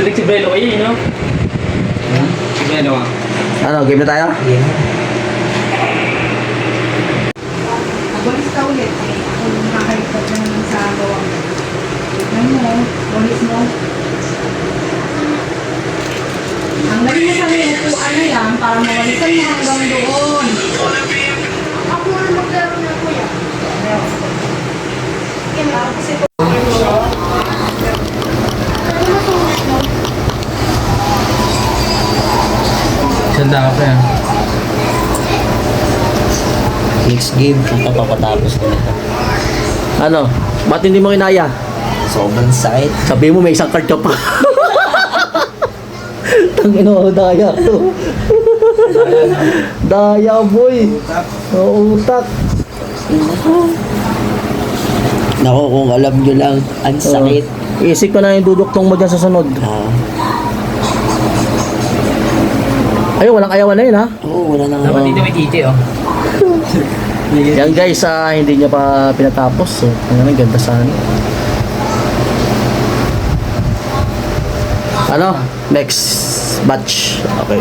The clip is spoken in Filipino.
Tulik si Belo kayo, no? Si Belo ah. Ano, game na tayo? Walis ka ulit. Ako yung nakakaligtad naman sa gawang. Tignan mo, walis mo. Ang galing mo sa may upuan na yan para mawalisan mo hanggang doon. Ako na maglaro na kuya. Kasi Sanda ka pa yan. Next game, kung papatapos ko nito. Ano? Ba't hindi mo kinaya? Sobrang sakit. Sabi mo may isang card ka pa. Tangin mo, daya to. Daya boy. Utak. Nako, kung alam nyo lang, ang sakit. Isip ko na yung duduktong mo dyan sa sunod. Ayun, walang ayawan na yun ha. Oo, wala nang Dapat dito may titi, oh. Yan guys, hindi niya pa pinatapos. So, ang ganda sana. Ano? Next batch. Okay.